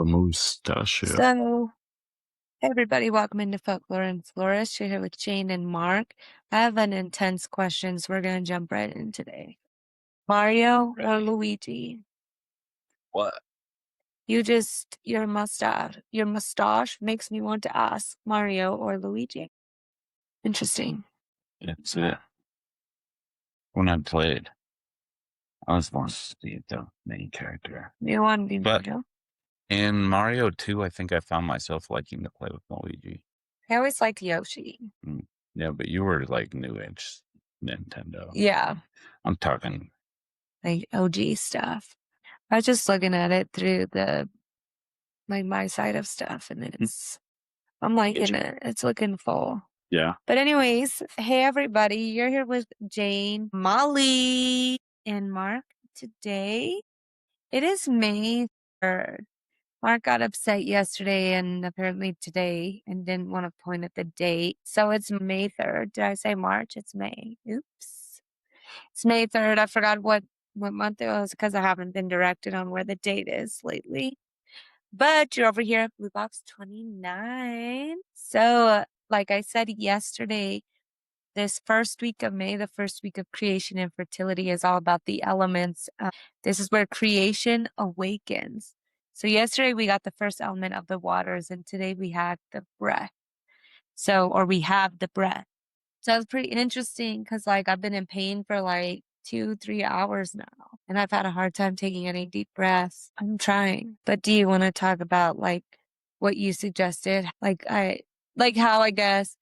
mustachio. So, hey everybody, welcome into Folklore and Flourish. You're here with Jane and Mark. I have an intense question, so we're going to jump right in today. Mario or Luigi? What? Your mustache makes me want to ask Mario or Luigi. Interesting. It's when I played, I was born to be the main character. You want to be But Mario? in Mario 2, I think I found myself liking to play with Luigi. I always liked Yoshi. Yeah, but you were like new age Nintendo. Yeah, I'm talking. like OG stuff. I was just looking at it through my side of stuff, and I'm liking it. It's looking full. Yeah. But anyways, hey everybody, you're here with Jane, Molly, and Mark. Today, it is May 3rd. Mark got upset yesterday and apparently today and didn't want to point at the date. So it's May 3rd. Did I say March? It's May. Oops. It's May 3rd. I forgot what month it was because I haven't been directed on where the date is lately. But you're over here at Blue Box 29. So, like I said yesterday, this first week of May, the first week of creation and fertility, is all about the elements. This is where creation awakens. So yesterday we got the first element of the waters, and today we had the breath. We have the breath. So it's pretty interesting because I've been in pain for 2-3 hours now, and I've had a hard time taking any deep breaths. I'm trying. But do you want to talk about what you suggested? How I guess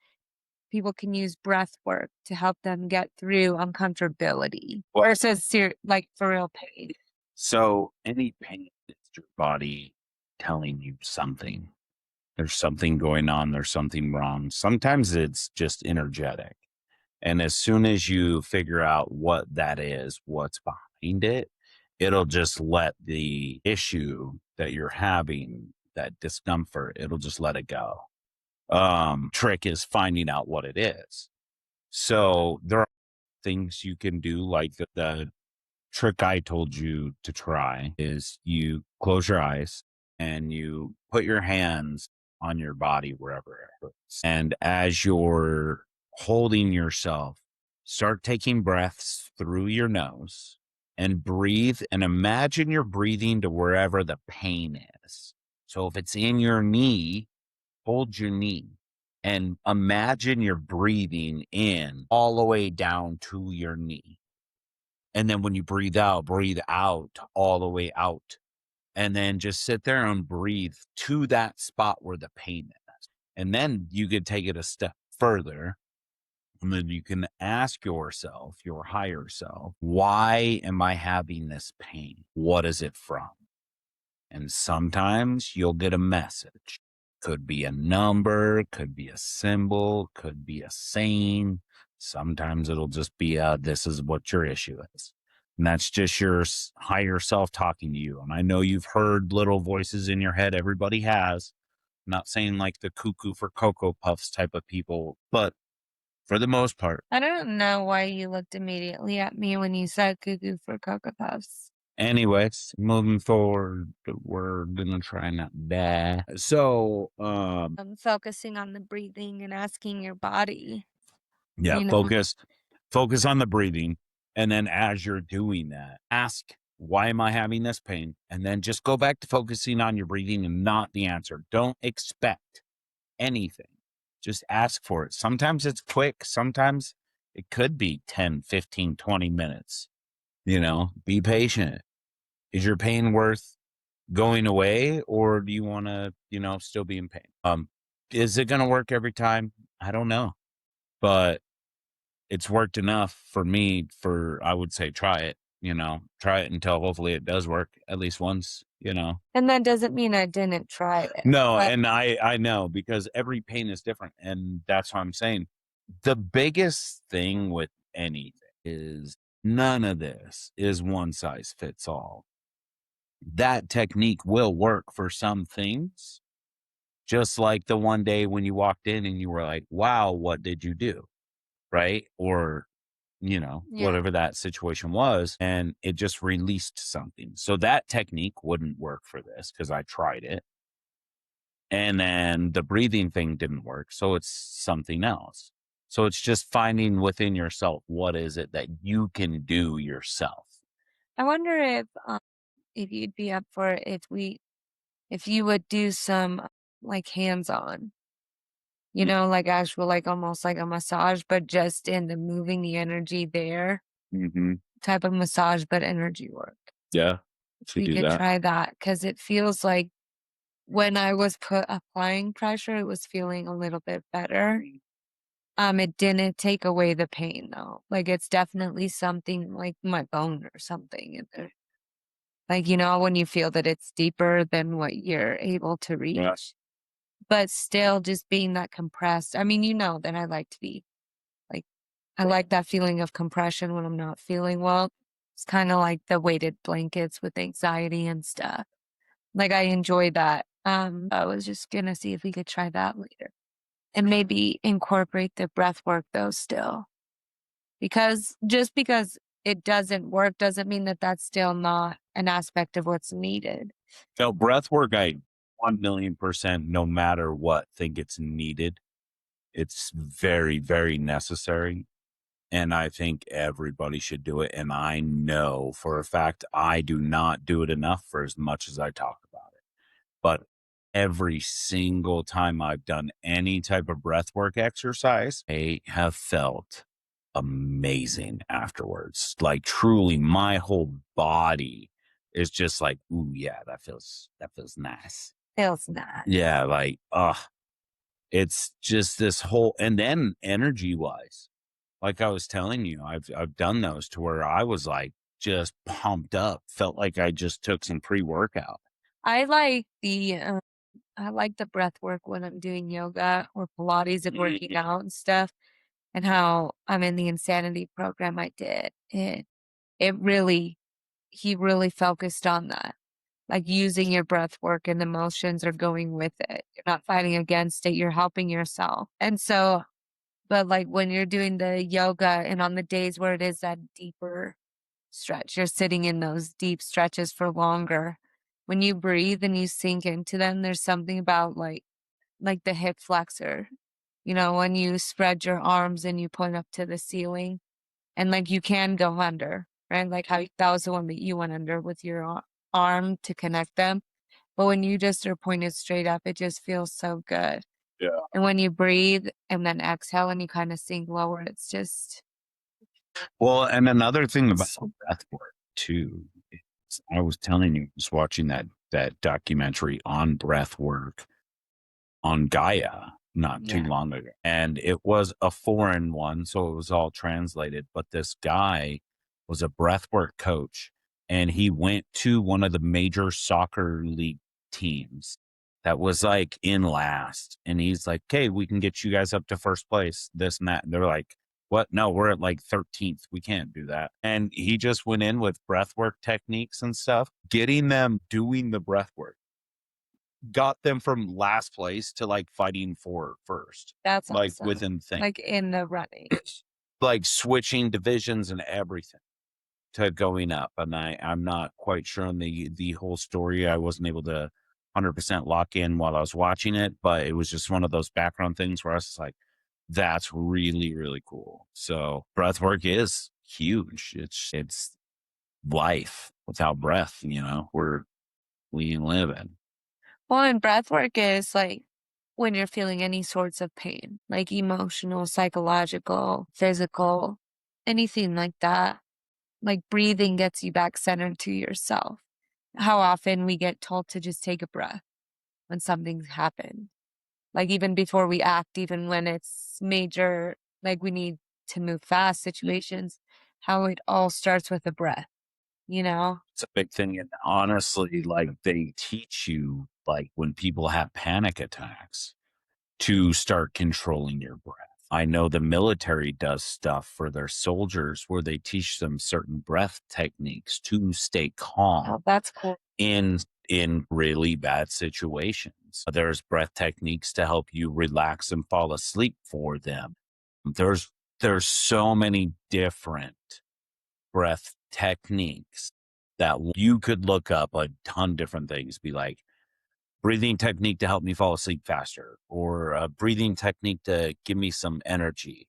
people can use breath work to help them get through uncomfortability versus for real pain. So any pain is your body telling you something. There's something going on. There's something wrong. Sometimes it's just energetic. And as soon as you figure out what that is, what's behind it, it'll just let the issue that you're having, that discomfort, it'll just let it go. Trick is finding out what it is. So there are things you can do, like the trick I told you to try is you close your eyes and you put your hands on your body wherever it hurts. And as you're holding yourself, start taking breaths through your nose and breathe and imagine you're breathing to wherever the pain is. So if it's in your knee, hold your knee and imagine you're breathing in all the way down to your knee. And then when you breathe out all the way out. And then just sit there and breathe to that spot where the pain is. And then you could take it a step further. And then you can ask yourself, your higher self, why am I having this pain? What is it from? And sometimes you'll get a message. Could be a number, could be a symbol, could be a saying. Sometimes it'll just be this is what your issue is. And that's just your higher self talking to you. And I know you've heard little voices in your head. Everybody has. I'm not saying like the cuckoo for Cocoa Puffs type of people, but for the most part. I don't know why you looked immediately at me when you said cuckoo for Cocoa Puffs. Anyways, moving forward, we're gonna try not to die. So, I'm focusing on the breathing and asking your body. yeah, You know. focus on the breathing. And then as you're doing that, ask, why am I having this pain? And then just go back to focusing on your breathing and not the answer. Don't expect anything. Just ask for it. Sometimes it's quick. Sometimes it could be 10, 15, 20 minutes. Be patient. Is your pain worth going away, or do you want to, still be in pain? Is it going to work every time? I don't know, but it's worked enough for me I would say try it, try it until hopefully it does work at least once, And that doesn't mean I didn't try it. No, and I know, because every pain is different. And that's what I'm saying. The biggest thing with anything is none of this is one size fits all. That technique will work for some things, just like the one day when you walked in and you were like, wow, what did you do? Right? Or, whatever that situation was, and it just released something. So that technique wouldn't work for this because I tried it. And then the breathing thing didn't work. So it's something else. So it's just finding within yourself, what is it that you can do yourself? I wonder if you'd be up for it if you would do some like hands-on, like actual, like almost like a massage, but just in the moving the energy there Mm-hmm. type of massage, but energy work. Yeah. If To we do could that. try that, because it feels like when I was applying pressure, it was feeling a little bit better. It didn't take away the pain though. Like it's definitely something like my bone or something in there. Like, when you feel that it's deeper than what you're able to Yeah. reach, but still just being that compressed. I mean, that I like to be like, I like that feeling of compression when I'm not feeling well. It's kind of like the weighted blankets with anxiety and stuff. Like I enjoy that. I was just gonna see if we could try that later and maybe incorporate the breath work though still. Because just because it doesn't work doesn't mean that that's still not an aspect of what's needed. So breath work, I 1,000,000%, no matter what, think it's needed. It's very, very necessary. And I think everybody should do it. And I know for a fact I do not do it enough for as much as I talk about it. But every single time I've done any type of breath work exercise, I have felt amazing afterwards. Like truly my whole body is just like, ooh, yeah, that feels nice. Feels nice. Yeah, like, it's just this whole, and then energy wise, like I was telling you, I've done those to where I was like just pumped up, felt like I just took some pre-workout. I like the breath work when I'm doing yoga or Pilates and working out and stuff, and how I'm in the insanity program I did. It really he really focused on that. Like using your breath work and the motions are going with it. You're not fighting against it, you're helping yourself. And so, but like when you're doing the yoga and on the days where it is that deeper stretch, you're sitting in those deep stretches for longer. When you breathe and you sink into them, there's something about like the hip flexor. When you spread your arms and you point up to the ceiling and like you can go under, right? Like how that was the one that you went under with your arm to connect them. But when you just are pointed straight up, it just feels so good. Yeah. And when you breathe and then exhale and you kind of sink lower, it's just Well, and another thing about so breath work too, is I was telling you, just watching that documentary on breath work on Gaia not too yeah. long ago. And it was a foreign one, so it was all translated. But this guy was a breathwork coach, and he went to one of the major soccer league teams that was like in last. And he's like, "Okay, we can get you guys up to first place, this and that." And they're like, "What? No, we're at like 13th. We can't do that." And he just went in with breathwork techniques and stuff, getting them doing the breathwork got them from last place to like fighting for first, That's like awesome. within things, Like in the running. like switching divisions and everything to going up. And I'm not quite sure on the whole story. I wasn't able to 100% lock in while I was watching it, but it was just one of those background things where I was like, that's really, really cool. So breath work is huge. It's life without breath, we live in. Well, and breath work is like when you're feeling any sorts of pain, like emotional, psychological, physical, anything like that. Like breathing gets you back centered to yourself. How often we get told to just take a breath when something's happened. Like even before we act, even when it's major, like we need to move fast situations, how it all starts with a breath, you know? It's a big thing. And honestly, like they teach you, like when people have panic attacks, to start controlling your breath. I know the military does stuff for their soldiers where they teach them certain breath techniques to stay calm Oh, that's cool. in really bad situations. There's breath techniques to help you relax and fall asleep for them. There's there's so many different breath techniques that you could look up a ton different things, be like, breathing technique to help me fall asleep faster, or a breathing technique to give me some energy.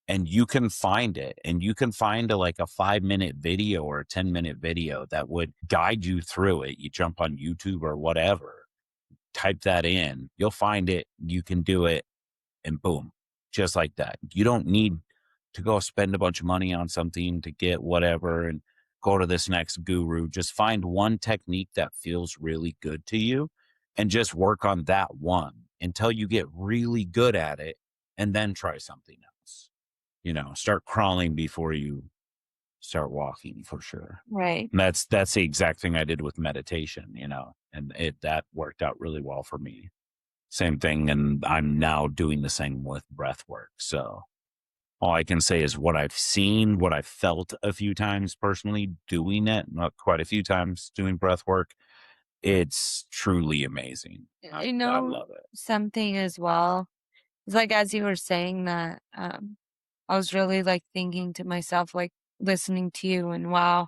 And you can find it, and you can find like a 5-minute video or a 10-minute video that would guide you through it. You jump on YouTube or whatever, type that in, you'll find it, you can do it, and boom, just like that. You don't need to go spend a bunch of money on something to get whatever and go to this next guru. Just find one technique that feels really good to you and just work on that one until you get really good at it, and then try something else. Start crawling before you start walking, for sure. Right. And that's the exact thing I did with meditation, and that worked out really well for me. Same thing, and I'm now doing the same with breath work. So all I can say is what I've seen, what I've felt a few times personally doing it, not quite a few times doing breath work. It's truly amazing. I love it. Something as well. It's like as you were saying that, I was really like thinking to myself, like listening to you, and wow,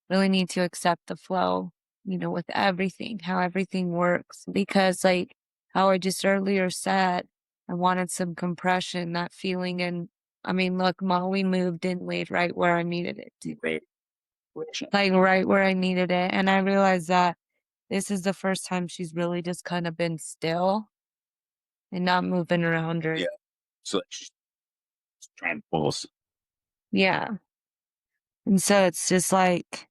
really need to accept the flow, with everything, how everything works. Because like how I just earlier said, I wanted some compression, that feeling. And I mean, look, Molly moved and laid right where I needed it to, like right where I needed it. And I realized that this is the first time she's really just kind of been still and not moving around her. Yeah. So she's trying to pull us. Yeah. And so it's just like,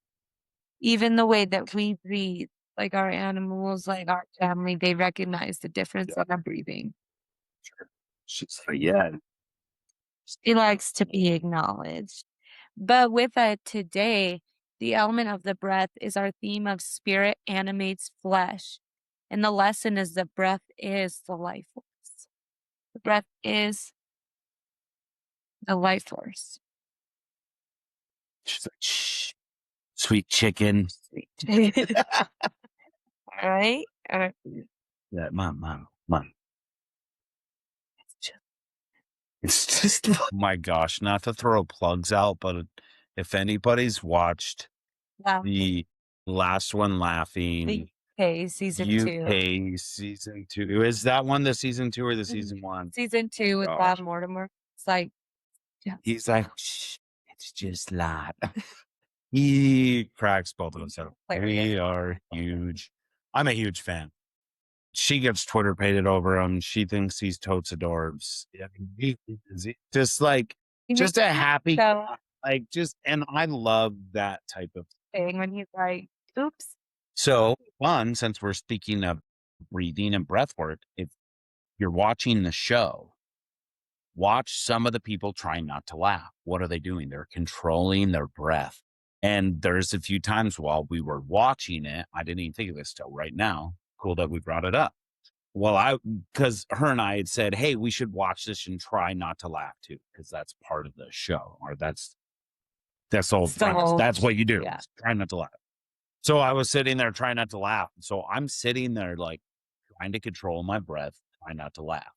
even the way that we breathe, like our animals, like our family, they recognize the difference in our breathing. She's like, yeah. She likes to be acknowledged. But with that today, the element of the breath is our theme of spirit animates flesh. And the lesson is that breath is the life force. The breath is the life force. She's like, shh, sweet chicken. All right? Yeah, mom. It's just, oh my gosh, not to throw plugs out, but if anybody's watched Wow. the last one, Laughing, UK season 2. UK season 2, is that one the season 2 or the season 1? Season 2 with Gosh. Bob Mortimer. It's like, yeah. He's like, shh, it's just that. He cracks both of us out. They are huge. I'm a huge fan. She gets Twitter pated over him. She thinks he's totes adorbs. Yeah, just like, just a happy, So like and I love that type of thing when he's like, oops. So fun, since we're speaking of breathing and breath work, if you're watching the show, watch some of the people trying not to laugh. What are they doing? They're controlling their breath. And there's a few times while we were watching it, I didn't even think of this till right now. Cool that we brought it up. Well, because her and I had said, hey, we should watch this and try not to laugh too, because that's part of the show, or that's all. That's what you do. Yeah. Try not to laugh. So I was sitting there trying not to laugh. So I'm sitting there like trying to control my breath, trying not to laugh.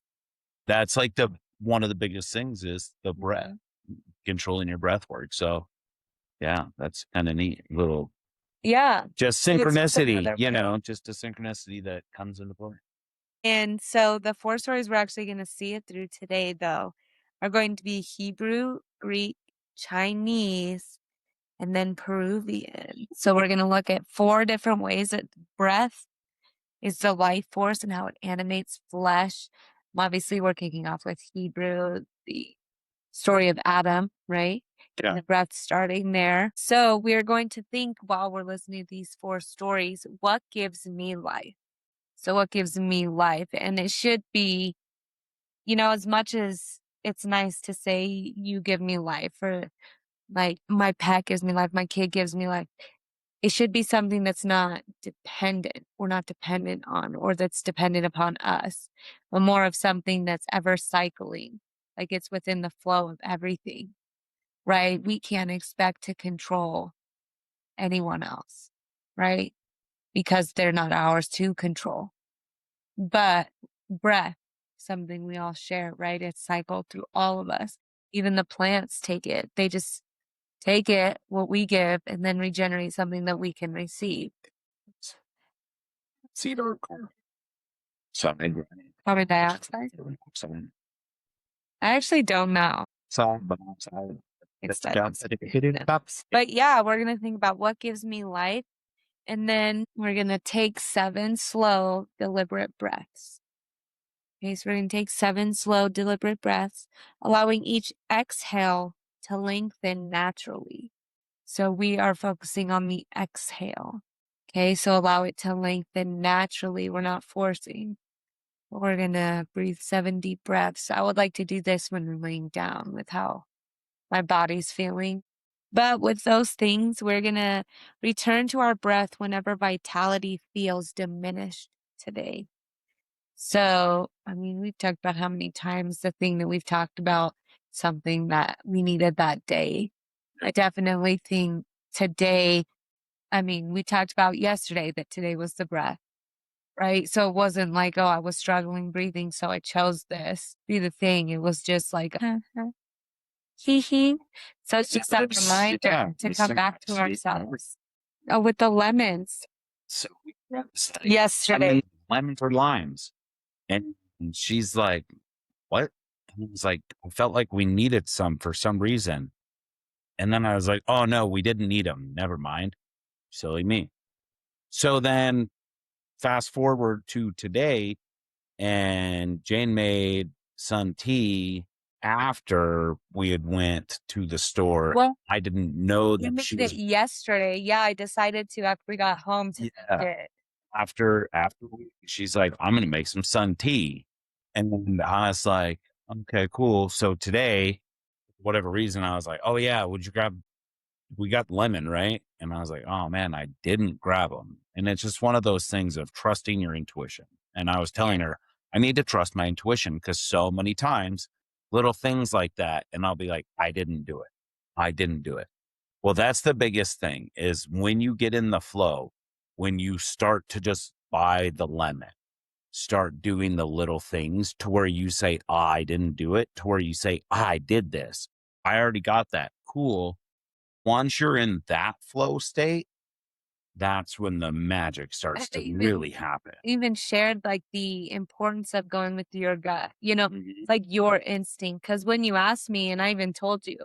That's like one of the biggest things is the breath, controlling your breath work. So yeah, that's kind of neat. Little, just synchronicity, just a synchronicity that comes into play. And so the 4 stories we're actually going to see it through today, though, are going to be Hebrew, Greek, Chinese, and then Peruvian. So we're going to look at 4 different ways that breath is the life force and how it animates flesh. Obviously, we're kicking off with Hebrew, the story of Adam, right? Yeah. And the breath starting there. So we're going to think while we're listening to these 4 stories, what gives me life? So what gives me life? And it should be, as much as it's nice to say you give me life, or like my pet gives me life, my kid gives me life, it should be something that's not dependent. We're not dependent on, or that's dependent upon us, but more of something that's ever cycling. Like it's within the flow of everything, right? We can't expect to control anyone else, right? Because they're not ours to control. But breath, something we all share, right? It's cycled through all of us. Even the plants take it. They just take it, what we give, and then regenerate something that we can receive. Cedar. Carbon dioxide? I actually don't know. It's but yeah, we're going to think about what gives me life. And then we're going to take 7 slow, deliberate breaths. Okay, so we're going to take 7 slow, deliberate breaths, allowing each exhale to lengthen naturally. So we are focusing on the exhale. Okay, so allow it to lengthen naturally. We're not forcing. We're going to breathe 7 deep breaths. I would like to do this when we're laying down with how my body's feeling. But with those things, we're going to return to our breath whenever vitality feels diminished today. So, I mean, we've talked about how many times the thing that we've talked about, something that we needed that day. I definitely think today, I mean, we talked about yesterday that today was the breath, right? So it wasn't like, oh, I was struggling breathing, so I chose this. Be the thing. It was just like, hee hee. So it's just a reminder to come back to ourselves. Oh, with the lemons. So Yesterday. lemons or limes. And she's like, what? And it was like, I felt like we needed some for some reason. And then I was like, oh no, we didn't need them. Never mind. Silly me. So then fast forward to today, and Jane made some tea after we had went to the store. Well, I didn't know you that made she it was yesterday. Yeah, I decided to after we got home to make it. after she's like, I'm gonna make some sun tea. And then I was like, okay, cool. So today, for whatever reason, I was like, oh yeah, would you grab we got lemon, right? And I was like, oh man, I didn't grab them. And it's just one of those things of trusting your intuition. And I was telling her, I need to trust my intuition because so many times little things like that, and I'll be like, I didn't do it. I didn't do it. Well, that's the biggest thing is when you get in the flow, when you start to just buy the lemon, start doing the little things to where you say, I didn't do it, to where you say, I did this. I already got that. Cool. Once you're in that flow state, that's when the magic starts to really happen. Even shared like the importance of going with your gut, like your instinct. Because when you asked me, and I even told you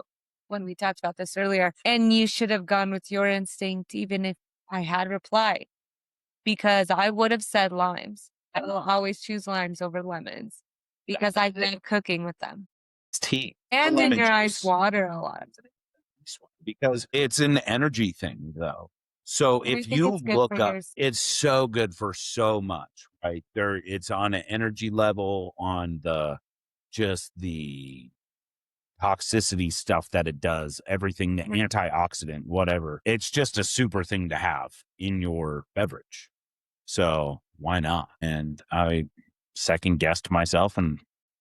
when we talked about this earlier, and you should have gone with your instinct, even if I had replied, because I would have said limes. I will always choose limes over lemons because I love cooking with them. It's tea. And in Lemon your eyes, juice. water a lot. Because it's an energy thing, though. So I if think you it's good look for up, your it's so good for so much, right? There, it's on an energy level, on the toxicity stuff that it does, everything, the antioxidant, whatever. It's just a super thing to have in your beverage. So why not? And I second guessed myself and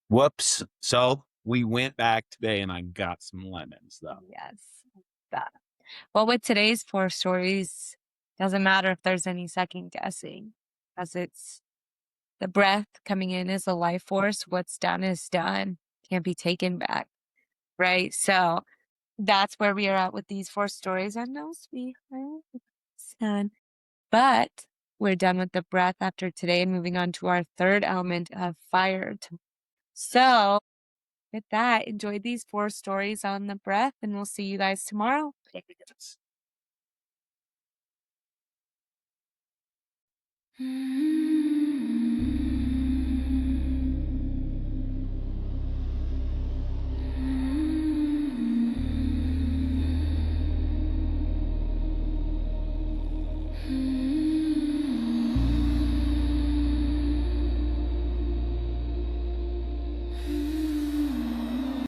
whoops. So we went back today and I got some lemons though. Yes. That. Well, with today's 4 stories, doesn't matter if there's any second guessing, as it's the breath coming in is a life force. What's done is done, can't be taken back, right? So that's where we are at with these 4 stories. I know, sweetheart, son. But we're done with the breath after today and moving on to our third element of fire. So with that, enjoy these 4 stories on the breath, and we'll see you guys tomorrow.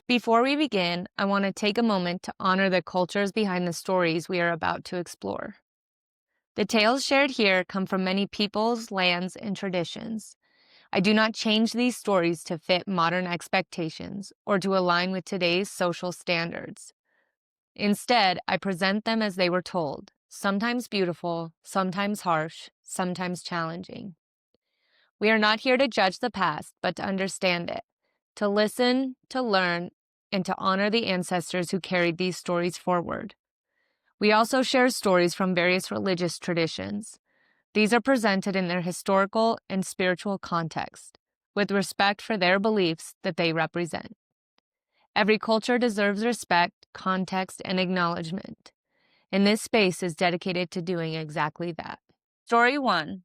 Before we begin, I want to take a moment to honor the cultures behind the stories we are about to explore. The tales shared here come from many peoples, lands, and traditions. I do not change these stories to fit modern expectations or to align with today's social standards. Instead, I present them as they were told, sometimes beautiful, sometimes harsh, sometimes challenging. We are not here to judge the past, but to understand it, to listen, to learn, and to honor the ancestors who carried these stories forward. We also share stories from various religious traditions. These are presented in their historical and spiritual context, with respect for their beliefs that they represent. Every culture deserves respect, context, and acknowledgement, and this space is dedicated to doing exactly that. Story 1.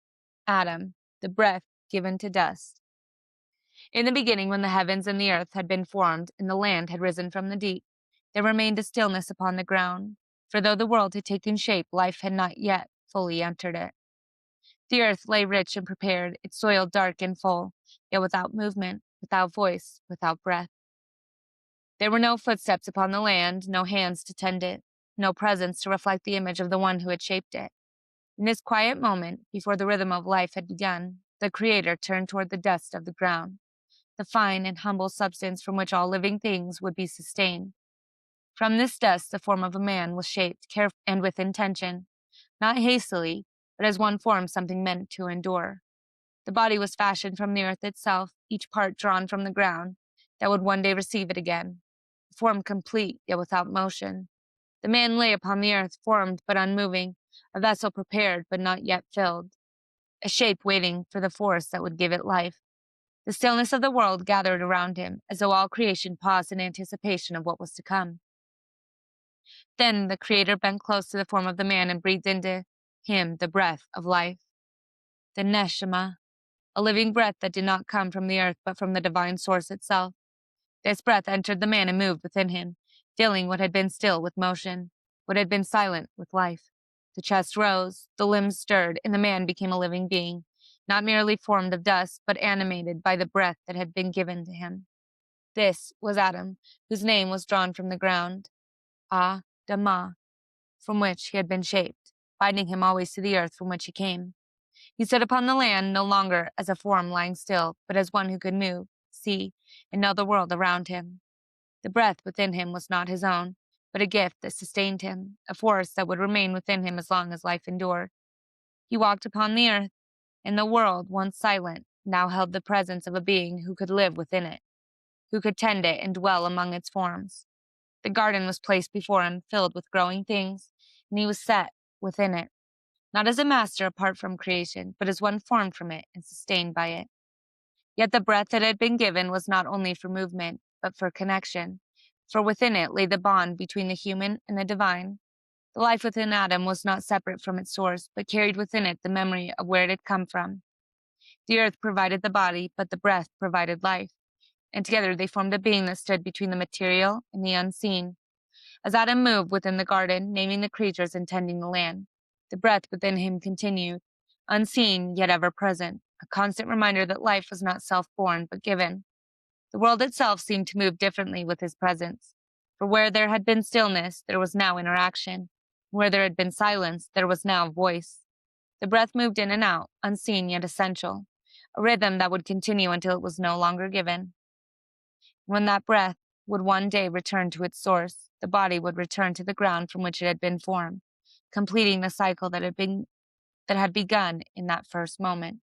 Adam, the breath given to dust. In the beginning, when the heavens and the earth had been formed, and the land had risen from the deep, there remained a stillness upon the ground, for though the world had taken shape, life had not yet fully entered it. The earth lay rich and prepared, its soil dark and full, yet without movement, without voice, without breath. There were no footsteps upon the land, no hands to tend it, no presence to reflect the image of the one who had shaped it. In this quiet moment, before the rhythm of life had begun, the Creator turned toward the dust of the ground, the fine and humble substance from which all living things would be sustained. From this dust the form of a man was shaped, carefully and with intention, not hastily, but as one forms something meant to endure. The body was fashioned from the earth itself, each part drawn from the ground, that would one day receive it again, the form complete, yet without motion. The man lay upon the earth, formed but unmoving, a vessel prepared but not yet filled, a shape waiting for the force that would give it life. The stillness of the world gathered around him, as though all creation paused in anticipation of what was to come. Then the Creator bent close to the form of the man and breathed into him the breath of life, the neshama, a living breath that did not come from the earth but from the divine source itself. This breath entered the man and moved within him, filling what had been still with motion, what had been silent with life. The chest rose, the limbs stirred, and the man became a living being, not merely formed of dust, but animated by the breath that had been given to him. This was Adam, whose name was drawn from the ground, Adamah, from which he had been shaped, binding him always to the earth from which he came. He stood upon the land no longer as a form lying still, but as one who could move, see, and know the world around him. The breath within him was not his own, but a gift that sustained him, a force that would remain within him as long as life endured. He walked upon the earth, and the world, once silent, now held the presence of a being who could live within it, who could tend it and dwell among its forms. The garden was placed before him, filled with growing things, and he was set within it, not as a master apart from creation, but as one formed from it and sustained by it. Yet the breath that had been given was not only for movement, but for connection, for within it lay the bond between the human and the divine. The life within Adam was not separate from its source, but carried within it the memory of where it had come from. The earth provided the body, but the breath provided life, and together they formed a being that stood between the material and the unseen. As Adam moved within the garden, naming the creatures and tending the land, the breath within him continued, unseen yet ever present, a constant reminder that life was not self-born but given. The world itself seemed to move differently with his presence, for where there had been stillness, there was now interaction. Where there had been silence, there was now voice. The breath moved in and out, unseen yet essential, a rhythm that would continue until it was no longer given. When that breath would one day return to its source, the body would return to the ground from which it had been formed, completing the cycle that had begun in that first moment.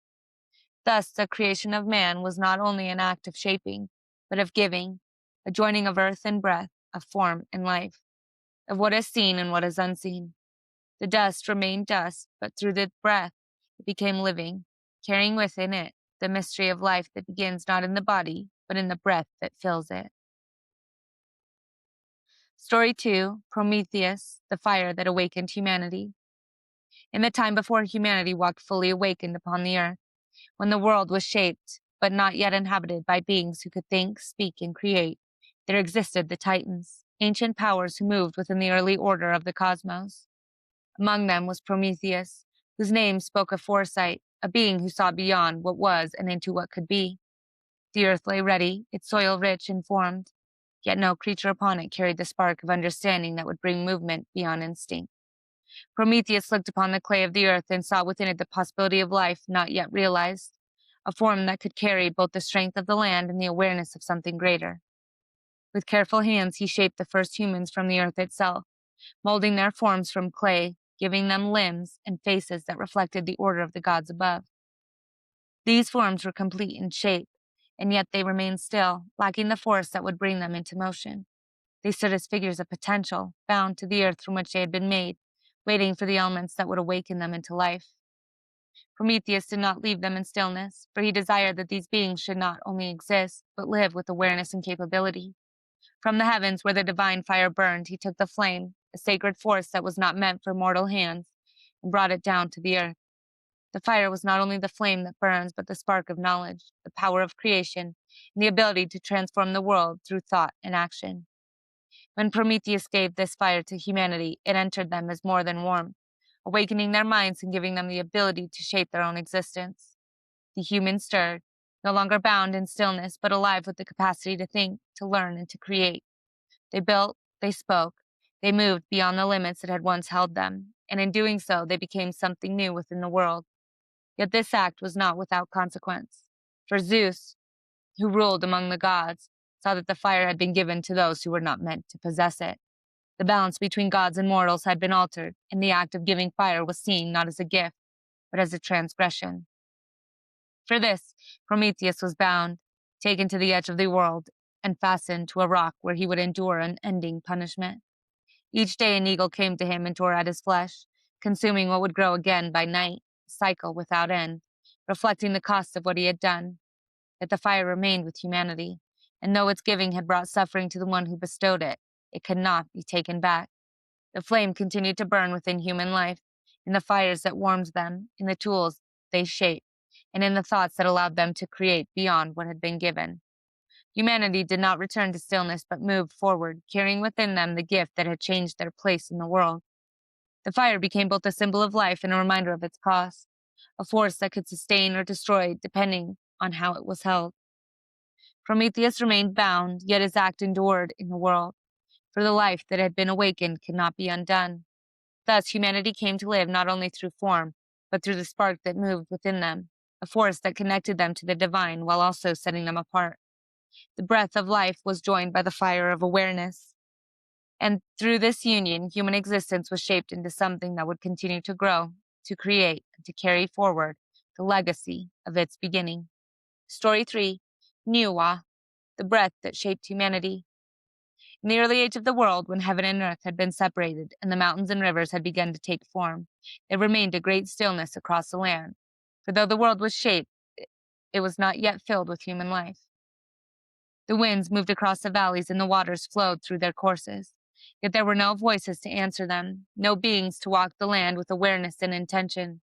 Thus, the creation of man was not only an act of shaping, but of giving, a joining of earth and breath, of form and life, of what is seen and what is unseen. The dust remained dust, but through the breath it became living, carrying within it the mystery of life that begins not in the body, but in the breath that fills it. Story 2, Prometheus, the fire that awakened humanity. In the time before humanity walked fully awakened upon the earth, when the world was shaped, but not yet inhabited by beings who could think, speak, and create, there existed the Titans, ancient powers who moved within the early order of the cosmos. Among them was Prometheus, whose name spoke of foresight, a being who saw beyond what was and into what could be. The earth lay ready, its soil rich and formed, yet no creature upon it carried the spark of understanding that would bring movement beyond instinct. Prometheus looked upon the clay of the earth and saw within it the possibility of life not yet realized, a form that could carry both the strength of the land and the awareness of something greater. With careful hands, he shaped the first humans from the earth itself, molding their forms from clay, giving them limbs and faces that reflected the order of the gods above. These forms were complete in shape, and yet they remained still, lacking the force that would bring them into motion. They stood as figures of potential, bound to the earth from which they had been made, waiting for the elements that would awaken them into life. Prometheus did not leave them in stillness, for he desired that these beings should not only exist, but live with awareness and capability. From the heavens where the divine fire burned, he took the flame, a sacred force that was not meant for mortal hands, and brought it down to the earth. The fire was not only the flame that burns, but the spark of knowledge, the power of creation, and the ability to transform the world through thought and action. When Prometheus gave this fire to humanity, it entered them as more than warmth, awakening their minds and giving them the ability to shape their own existence. The humans stirred, no longer bound in stillness, but alive with the capacity to think, to learn, and to create. They built, they spoke, they moved beyond the limits that had once held them, and in doing so, they became something new within the world. Yet this act was not without consequence. For Zeus, who ruled among the gods, saw that the fire had been given to those who were not meant to possess it. The balance between gods and mortals had been altered, and the act of giving fire was seen not as a gift, but as a transgression. For this, Prometheus was bound, taken to the edge of the world, and fastened to a rock where he would endure unending punishment. Each day an eagle came to him and tore at his flesh, consuming what would grow again by night, a cycle without end, reflecting the cost of what he had done. Yet the fire remained with humanity, and though its giving had brought suffering to the one who bestowed it, it could not be taken back. The flame continued to burn within human life, in the fires that warmed them, in the tools they shaped, and in the thoughts that allowed them to create beyond what had been given. Humanity did not return to stillness, but moved forward, carrying within them the gift that had changed their place in the world. The fire became both a symbol of life and a reminder of its cost, a force that could sustain or destroy depending on how it was held. Prometheus remained bound, yet his act endured in the world, for the life that had been awakened could not be undone. Thus humanity came to live not only through form, but through the spark that moved within them, a force that connected them to the divine while also setting them apart. The breath of life was joined by the fire of awareness. And through this union, human existence was shaped into something that would continue to grow, to create, and to carry forward the legacy of its beginning. Story 3, Nüwa, the breath that shaped humanity. In the early age of the world, when heaven and earth had been separated and the mountains and rivers had begun to take form, there remained a great stillness across the land. For though the world was shaped, it was not yet filled with human life. The winds moved across the valleys and the waters flowed through their courses. Yet there were no voices to answer them, no beings to walk the land with awareness and intention.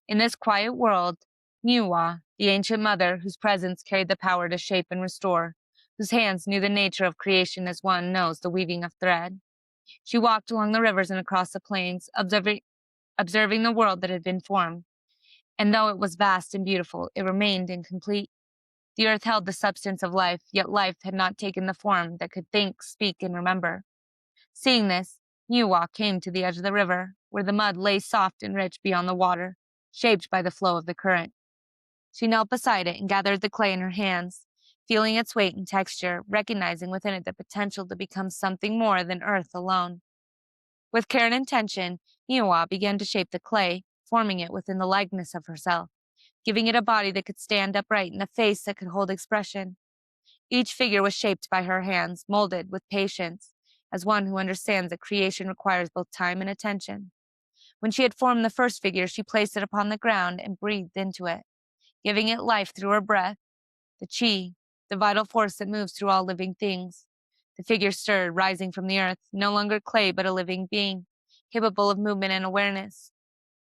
In this quiet world, Nüwa, the ancient mother whose presence carried the power to shape and restore, whose hands knew the nature of creation as one knows the weaving of thread. She walked along the rivers and across the plains, observing the world that had been formed. And though it was vast and beautiful, it remained incomplete. The earth held the substance of life, yet life had not taken the form that could think, speak, and remember. Seeing this, Nüwa came to the edge of the river, where the mud lay soft and rich beyond the water, shaped by the flow of the current. She knelt beside it and gathered the clay in her hands, feeling its weight and texture, recognizing within it the potential to become something more than earth alone. With care and intention, Nüwa began to shape the clay, forming it within the likeness of herself, giving it a body that could stand upright and a face that could hold expression. Each figure was shaped by her hands, molded with patience, as one who understands that creation requires both time and attention. When she had formed the first figure, she placed it upon the ground and breathed into it, giving it life through her breath, the chi, the vital force that moves through all living things. The figure stirred, rising from the earth, no longer clay but a living being, capable of movement and awareness.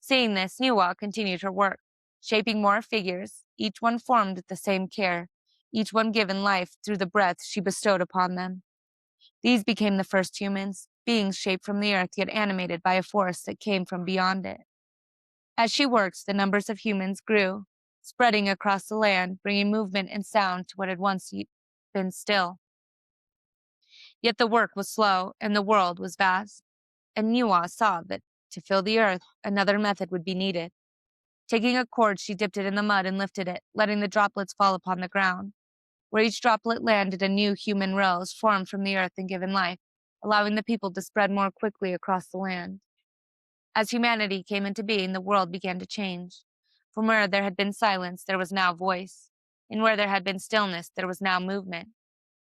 Seeing this, Nüwa continued her work, shaping more figures, each one formed with the same care, each one given life through the breath she bestowed upon them. These became the first humans, beings shaped from the earth yet animated by a force that came from beyond it. As she worked, the numbers of humans grew, spreading across the land, bringing movement and sound to what had once been still. Yet the work was slow, and the world was vast, and Nüwa saw that to fill the earth, another method would be needed. Taking a cord, she dipped it in the mud and lifted it, letting the droplets fall upon the ground. Where each droplet landed, a new human rose, formed from the earth and given life, allowing the people to spread more quickly across the land. As humanity came into being, the world began to change. From where there had been silence, there was now voice, and where there had been stillness, there was now movement.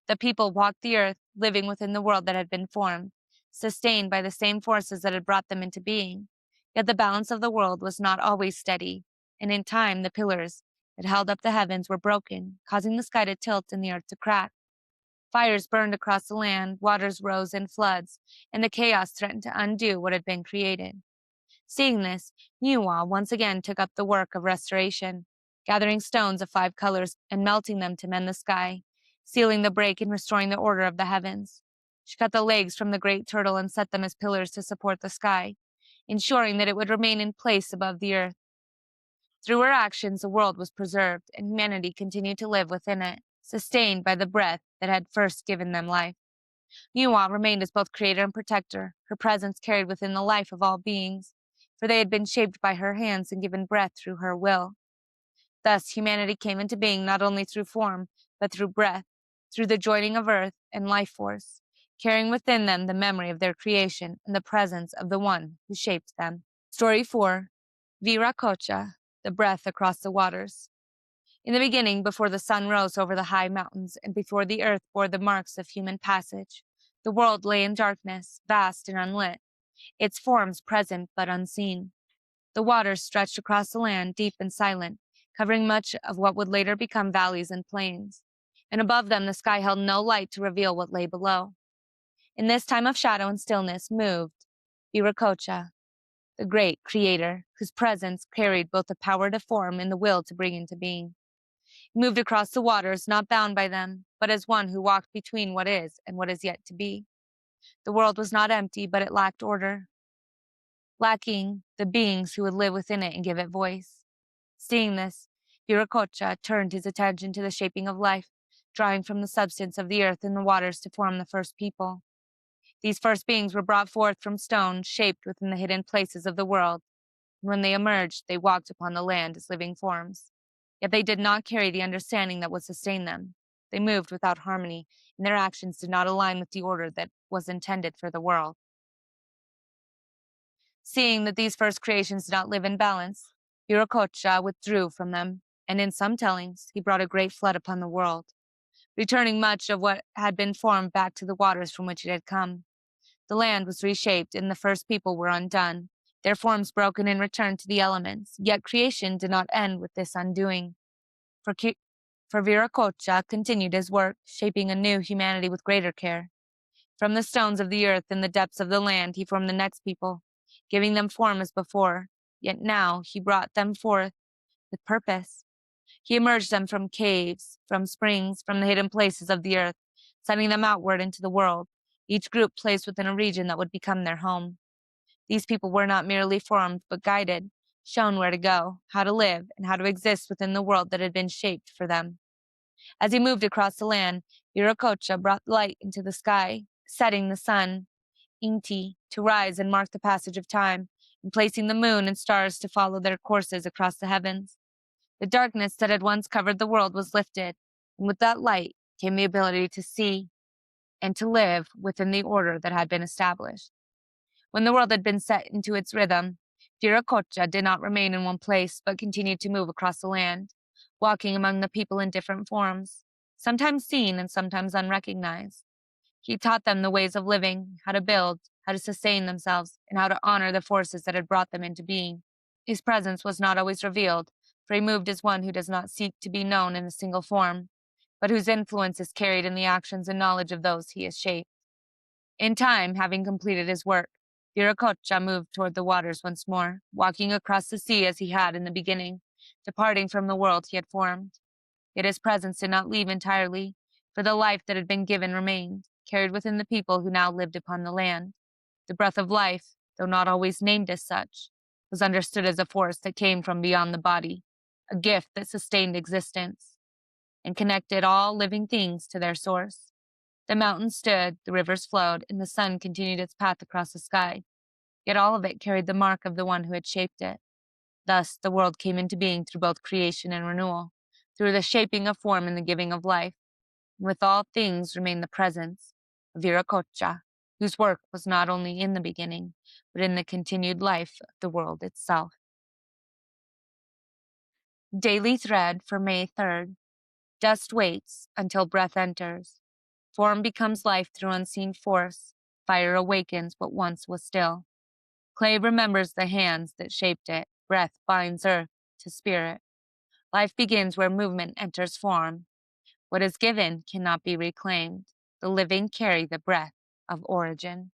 The people walked the earth, living within the world that had been formed, sustained by the same forces that had brought them into being, Yet the balance of the world was not always steady, and in time the pillars that held up the heavens were broken, causing the sky to tilt and the earth to crack. Fires burned across the land, waters rose in floods, and the chaos threatened to undo what had been created. Seeing this, Nüwa once again took up the work of restoration, gathering stones of 5 colors and melting them to mend the sky, sealing the break and restoring the order of the heavens. She cut the legs from the great turtle and set them as pillars to support the sky, ensuring that it would remain in place above the earth. Through her actions, the world was preserved, and humanity continued to live within it, sustained by the breath that had first given them life. Nüwa remained as both creator and protector, her presence carried within the life of all beings, for they had been shaped by her hands and given breath through her will. Thus, humanity came into being not only through form, but through breath, through the joining of earth and life force, carrying within them the memory of their creation and the presence of the one who shaped them. Story 4. Viracocha, the breath across the waters. In the beginning, before the sun rose over the high mountains and before the earth bore the marks of human passage, the world lay in darkness, vast and unlit, its forms present but unseen. The waters stretched across the land, deep and silent, covering much of what would later become valleys and plains. And above them, the sky held no light to reveal what lay below. In this time of shadow and stillness moved Viracocha, the great creator, whose presence carried both the power to form and the will to bring into being. He moved across the waters, not bound by them, but as one who walked between what is and what is yet to be. The world was not empty, but it lacked order, lacking the beings who would live within it and give it voice. Seeing this, Viracocha turned his attention to the shaping of life, drawing from the substance of the earth and the waters to form the first people. These first beings were brought forth from stone, shaped within the hidden places of the world, and when they emerged, they walked upon the land as living forms. Yet they did not carry the understanding that would sustain them. They moved without harmony, and their actions did not align with the order that was intended for the world. Seeing that these first creations did not live in balance, Viracocha withdrew from them, and in some tellings, he brought a great flood upon the world, returning much of what had been formed back to the waters from which it had come. The land was reshaped, and the first people were undone, their forms broken and returned to the elements. Yet creation did not end with this undoing. For Viracocha continued his work, shaping a new humanity with greater care. From the stones of the earth and the depths of the land, he formed the next people, giving them form as before. Yet now he brought them forth with purpose. He emerged them from caves, from springs, from the hidden places of the earth, sending them outward into the world, each group placed within a region that would become their home. These people were not merely formed, but guided, shown where to go, how to live, and how to exist within the world that had been shaped for them. As he moved across the land, Viracocha brought light into the sky, setting the sun, Inti, to rise and mark the passage of time, and placing the moon and stars to follow their courses across the heavens. The darkness that had once covered the world was lifted, and with that light came the ability to see and to live within the order that had been established. When the world had been set into its rhythm, Viracocha did not remain in one place, but continued to move across the land, walking among the people in different forms, sometimes seen and sometimes unrecognized. He taught them the ways of living, how to build, how to sustain themselves, and how to honor the forces that had brought them into being. His presence was not always revealed, for he moved as one who does not seek to be known in a single form, but whose influence is carried in the actions and knowledge of those he has shaped. In time, having completed his work, Viracocha moved toward the waters once more, walking across the sea as he had in the beginning, departing from the world he had formed. Yet his presence did not leave entirely, for the life that had been given remained, carried within the people who now lived upon the land. The breath of life, though not always named as such, was understood as a force that came from beyond the body, a gift that sustained existence, and connected all living things to their source. The mountains stood, the rivers flowed, and the sun continued its path across the sky. Yet all of it carried the mark of the one who had shaped it. Thus, the world came into being through both creation and renewal, through the shaping of form and the giving of life. And with all things remained the presence of Viracocha, whose work was not only in the beginning, but in the continued life of the world itself. Daily thread for May 3rd. Dust waits until breath enters. Form becomes life through unseen force. Fire awakens what once was still. Clay remembers the hands that shaped it. Breath binds earth to spirit. Life begins where movement enters form. What is given cannot be reclaimed. The living carry the breath of origin.